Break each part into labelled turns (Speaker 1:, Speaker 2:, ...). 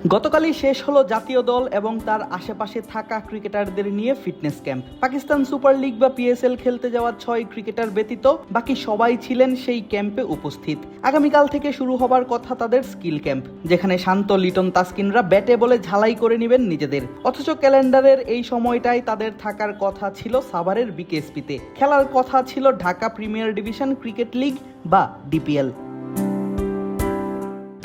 Speaker 1: গতকালই শেষ হলো জাতীয় দল এবং তার আশেপাশে থাকা ক্রিকেটারদের নিয়ে fitness camp. Pakistan super league বা পিএসএল খেলতে যাওয়া 6 ক্রিকেটার ব্যতীত বাকি সবাই ছিলেন সেই ক্যাম্পে উপস্থিত। আগামীকাল থেকে শুরু হবার কথা তাদের স্কিল ক্যাম্প, যেখানে শান্ত, লিটন, তাসকিনরা ব্যাটে বলে ঝালাই করে নেবেন নিজেদের। অথচ ক্যালেন্ডারের এই সময়টায় তাদের থাকার কথা ছিল সাভারের বিকেএসপিতে, খেলার কথা ছিল Dhaka premier division cricket league বা ডিপিএল।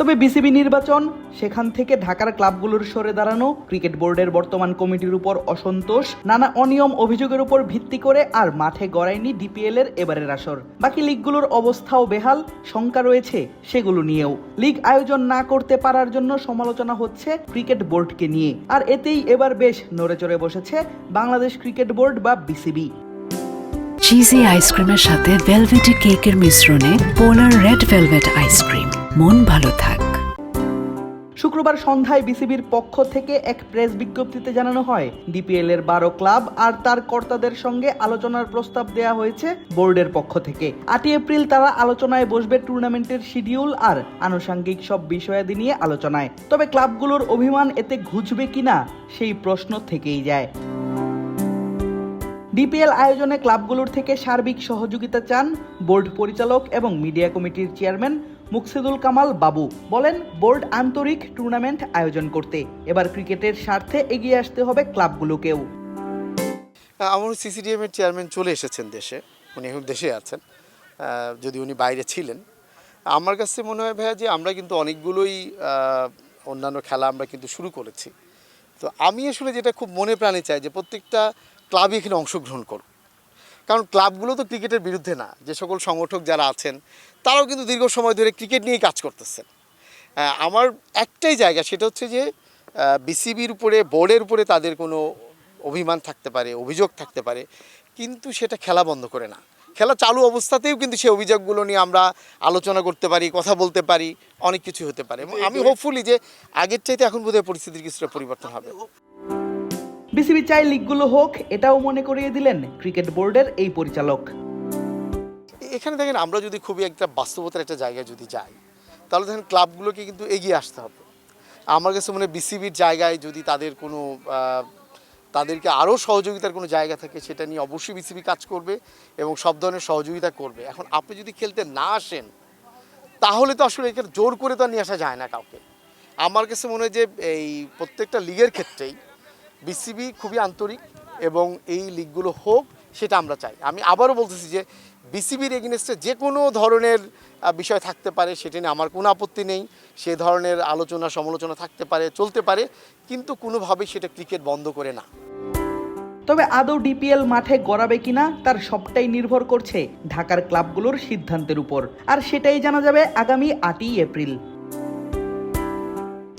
Speaker 1: তবে বিসিবি নির্বাচন, সেখান থেকে ঢাকার ক্লাবগুলোর সরে দাঁড়ানো, ক্রিকেট বোর্ডের বর্তমান কমিটির উপর অসন্তোষ, নানা অনিয়ম অভিযোগের উপর ভিত্তি করে আর মাঠে গড়ায়নি ডিপিএল এর এবারের আসর। বাকি লিগগুলোর অবস্থাও বেহাল, শঙ্কা রয়েছে সেগুলো নিয়েও। লিগ আয়োজন না করতে পারার জন্য সমালোচনা হচ্ছে ক্রিকেট বোর্ডকে নিয়ে, আর এতেই এবার বেশ নড়েচড়ে বসেছে বাংলাদেশ ক্রিকেট বোর্ড বা বিসিবি।
Speaker 2: চিজি আইসক্রিমের সাথে ভেলভেটি কেকের মিশ্রণে পোলার রেড ভেলভেট আইসক্রিম, মন ভালো থাক।
Speaker 1: শুক্রবার সন্ধ্যায় বিসিবির পক্ষ থেকে এক প্রেস বিজ্ঞপ্তিতে জানানো হয়, ডিপিএল এর 12 ক্লাব আর তার কর্তাদের সঙ্গে আলোচনার প্রস্তাব দেয়া হয়েছে বোর্ডের পক্ষ থেকে। 8 এপ্রিল তারা আলোচনায় বসবে টুর্নামেন্টের শিডিউল আর আনুষঙ্গিক সব বিষয়াদি নিয়ে আলোচনায়। তবে ক্লাবগুলোর অভিমান এতে ঘুচবে কিনা সেই প্রশ্ন থেকেই যায়। ডিপিএল আয়োজনে ক্লাবগুলোর থেকে সার্বিক সহযোগিতা চান বোর্ড পরিচালক এবং মিডিয়া কমিটির চেয়ারম্যান মুকসিদুল কামাল বাবু। বলেন, বোর্ড আন্তরিক টুর্নামেন্ট আয়োজন করতে, এবার ক্রিকেটের স্বার্থে এগিয়ে আসতে হবে ক্লাবগুলোকেও।
Speaker 3: আমার সিসিডিএম এর চেয়ারম্যান চলে এসেছেন দেশে, উনি এখন দেশে আছেন, যদি উনি বাইরে ছিলেন। আমার কাছে মনে হয় ভাইয়া যে আমরা কিন্তু অনেকগুলোই অন্যান্য খেলা আমরা কিন্তু শুরু করেছি। তো আমি আসলে যেটা খুব মনে প্রাণে চাই যে প্রত্যেকটা ক্লাবই এখানে অংশগ্রহণ করুক, কারণ ক্লাবগুলো তো ক্রিকেটের বিরুদ্ধে না। যে সকল সংগঠক যারা আছেন তারাও কিন্তু দীর্ঘ সময় ধরে ক্রিকেট নিয়েই কাজ করতেছেন। আমার একটাই জায়গা, সেটা হচ্ছে যে বিসিবির উপরে, বোর্ডের উপরে তাদের কোনো অভিমান থাকতে পারে, অভিযোগ থাকতে পারে, কিন্তু সেটা খেলা বন্ধ করে না। খেলা চালু অবস্থাতেও কিন্তু সেই অভিযোগগুলো নিয়ে আমরা আলোচনা করতে পারি, কথা বলতে পারি, অনেক কিছু হতে পারে। এবং আমি হোপফুলি যে আগের চাইতে এখন বোধহয় পরিস্থিতির কিছুটা পরিবর্তন হবে।
Speaker 1: বিসিবি চাই লিগগুলো হোক, এটাও মনে করিয়ে দিলেন ক্রিকেট বোর্ডের এই পরিচালক।
Speaker 3: এখানে দেখেন, আমরা যদি খুবই একটা বাস্তবতার একটা জায়গায় যদি যাই, তাহলে দেখেন ক্লাবগুলোকে কিন্তু এগিয়ে আসতে হবে। আমার কাছে মনে হয় বিসিবির জায়গায় যদি তাদের কোনো তাদেরকে আরও সহযোগিতার কোনো জায়গা থাকে, সেটা নিয়ে অবশ্যই বিসিবি কাজ করবে এবং সব ধরনের সহযোগিতা করবে। এখন আপনি যদি খেলতে না আসেন, তাহলে তো আসলে এখানে জোর করে তো নিয়ে আসা যায় না কাউকে। আমার কাছে মনে হয় যে এই প্রত্যেকটা লিগের ক্ষেত্রেই বিসিবি খুবই আন্তরিক এবং এই লিগগুলো হোক, সেটা আমরা চাই। আমি আবারও বলতেছি যে বিসিবির এগেইনস্টে যে কোনো ধরনের বিষয় থাকতে পারে, সেটা নিয়ে আমার কোনো আপত্তি নেই। সে ধরনের আলোচনা সমালোচনা থাকতে পারে, চলতে পারে, কিন্তু কোনোভাবেই সেটা ক্রিকেট বন্ধ করে না।
Speaker 1: তবে আদৌ ডিপিএল মাঠে গড়াবে কিনা তার সবটাই নির্ভর করছে ঢাকার ক্লাবগুলোর সিদ্ধান্তের উপর, আর সেটাই জানা যাবে আগামী 8 এপ্রিল।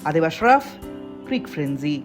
Speaker 1: আদিব আশরাফ, ক্রিক ফ্রেন্জি।